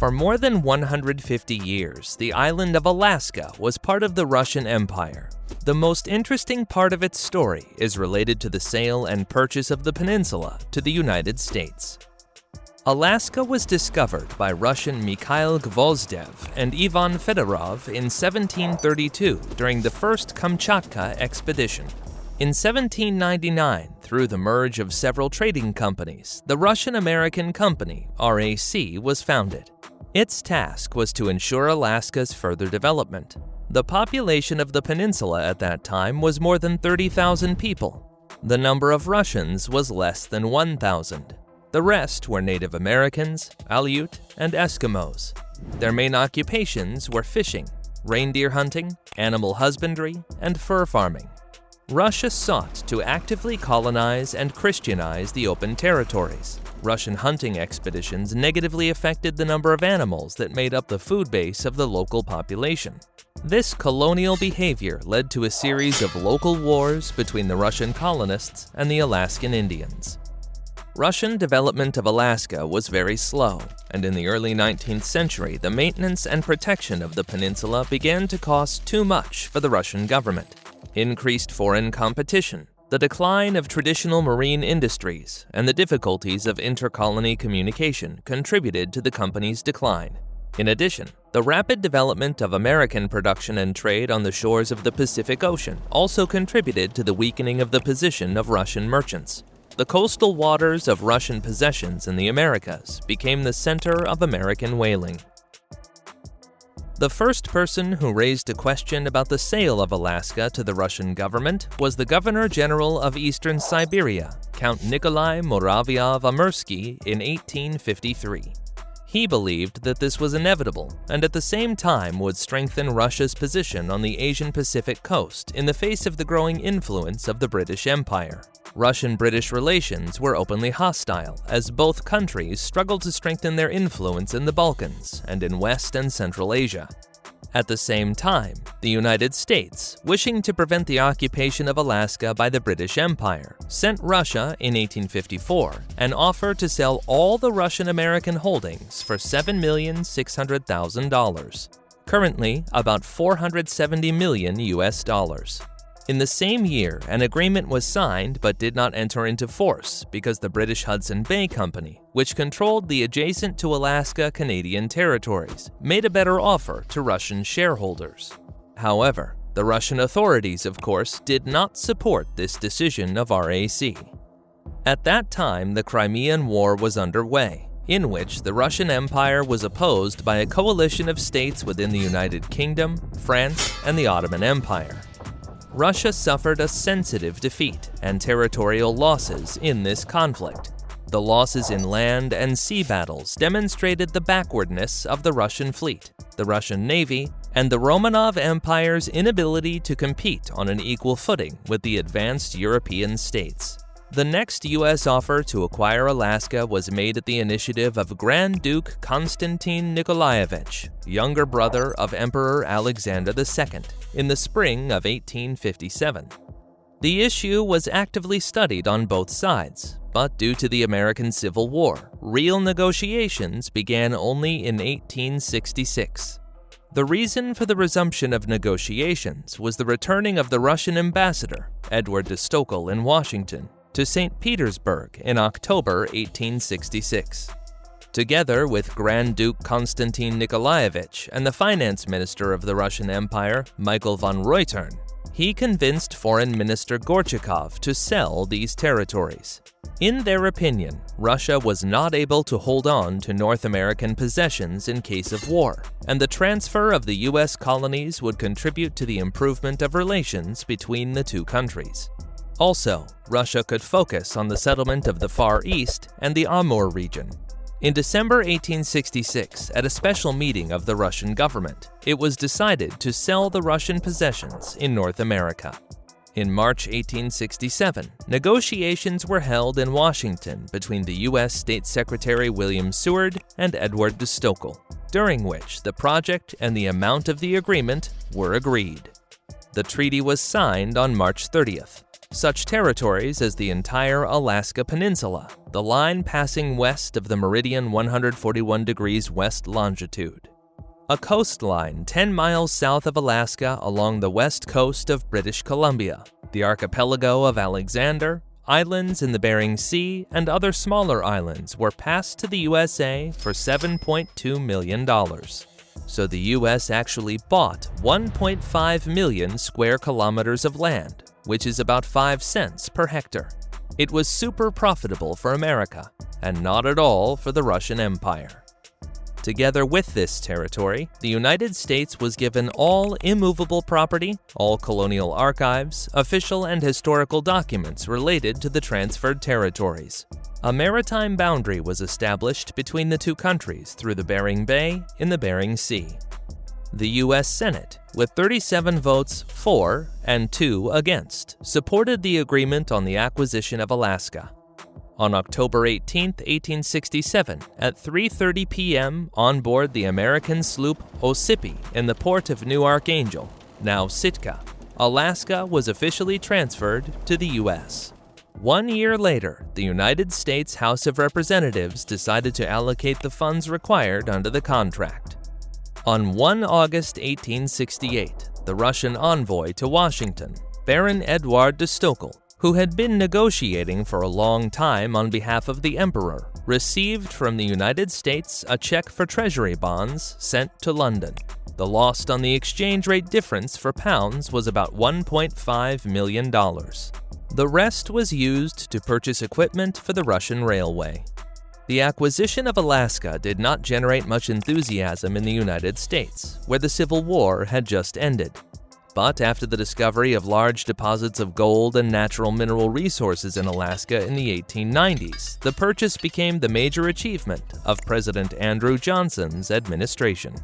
For more than 150 years, the island of Alaska was part of the Russian Empire. The most interesting part of its story is related to the sale and purchase of the peninsula to the United States. Alaska was discovered by Russian Mikhail Gvozdev and Ivan Fedorov in 1732 during the first Kamchatka expedition. In 1799, through the merge of several trading companies, the Russian-American Company, RAC, was founded. Its task was to ensure Alaska's further development. The population of the peninsula at that time was more than 30,000 people. The number of Russians was less than 1,000. The rest were Native Americans, Aleut, and Eskimos. Their main occupations were fishing, reindeer hunting, animal husbandry, and fur farming. Russia sought to actively colonize and Christianize the open territories. Russian hunting expeditions negatively affected the number of animals that made up the food base of the local population. This colonial behavior led to a series of local wars between the Russian colonists and the Alaskan Indians. Russian development of Alaska was very slow, and in the early 19th century, the maintenance and protection of the peninsula began to cost too much for the Russian government. Increased foreign competition, the decline of traditional marine industries, and the difficulties of intercolony communication contributed to the company's decline. In addition, the rapid development of American production and trade on the shores of the Pacific Ocean also contributed to the weakening of the position of Russian merchants. The coastal waters of Russian possessions in the Americas became the center of American whaling. The first person who raised a question about the sale of Alaska to the Russian government was the Governor-General of Eastern Siberia, Count Nikolai Muravyov-Amursky, in 1853. He believed that this was inevitable and at the same time would strengthen Russia's position on the Asian Pacific coast in the face of the growing influence of the British Empire. Russian-British relations were openly hostile as both countries struggled to strengthen their influence in the Balkans and in West and Central Asia. At the same time, the United States, wishing to prevent the occupation of Alaska by the British Empire, sent Russia in 1854 an offer to sell all the Russian-American holdings for $7,600,000, currently about $470 million US. In the same year, an agreement was signed but did not enter into force because the British Hudson Bay Company, which controlled the adjacent to Alaska Canadian territories, made a better offer to Russian shareholders. However, the Russian authorities, of course, did not support this decision of RAC. At that time, the Crimean War was underway, in which the Russian Empire was opposed by a coalition of states within the United Kingdom, France, and the Ottoman Empire. Russia suffered a sensitive defeat and territorial losses in this conflict. The losses in land and sea battles demonstrated the backwardness of the Russian fleet, the Russian Navy, and the Romanov Empire's inability to compete on an equal footing with the advanced European states. The next U.S. offer to acquire Alaska was made at the initiative of Grand Duke Konstantin Nikolaevich, younger brother of Emperor Alexander II, in the spring of 1857. The issue was actively studied on both sides, but due to the American Civil War, real negotiations began only in 1866. The reason for the resumption of negotiations was the returning of the Russian ambassador, Edward de Stockel, in Washington, to St. Petersburg in October 1866. Together with Grand Duke Konstantin Nikolaevich and the finance minister of the Russian Empire, Michael von Reutern, he convinced Foreign Minister Gorchakov to sell these territories. In their opinion, Russia was not able to hold on to North American possessions in case of war, and the transfer of the U.S. colonies would contribute to the improvement of relations between the two countries. Also, Russia could focus on the settlement of the Far East and the Amur region. In December 1866, at a special meeting of the Russian government, it was decided to sell the Russian possessions in North America. In March 1867, negotiations were held in Washington between the U.S. State Secretary William Seward and Edward de Stockel, during which the project and the amount of the agreement were agreed. The treaty was signed on March 30th. such territories as the entire Alaska Peninsula, the line passing west of the meridian 141 degrees west longitude. A coastline 10 miles south of Alaska along the west coast of British Columbia, the archipelago of Alexander, islands in the Bering Sea, and other smaller islands were passed to the USA for $7.2 million. So the US actually bought 1.5 million square kilometers of land, which is about 5 cents per hectare. It was super profitable for America, and not at all for the Russian Empire. Together with this territory, the United States was given all immovable property, all colonial archives, official and historical documents related to the transferred territories. A maritime boundary was established between the two countries through the Bering Bay in the Bering Sea. The U.S. Senate, with 37 votes for and 2 against, supported the agreement on the acquisition of Alaska. On October 18, 1867, at 3:30 p.m. on board the American sloop Ossipee in the port of New Archangel, now Sitka, Alaska was officially transferred to the U.S. 1 year later, the United States House of Representatives decided to allocate the funds required under the contract. On 1 August 1868, the Russian envoy to Washington, Baron Eduard de Stoeckle, who had been negotiating for a long time on behalf of the emperor, received from the United States a check for treasury bonds sent to London. The loss on the exchange rate difference for pounds was about $1.5 million. The rest was used to purchase equipment for the Russian railway. The acquisition of Alaska did not generate much enthusiasm in the United States, where the Civil War had just ended. But after the discovery of large deposits of gold and natural mineral resources in Alaska in the 1890s, the purchase became the major achievement of President Andrew Johnson's administration.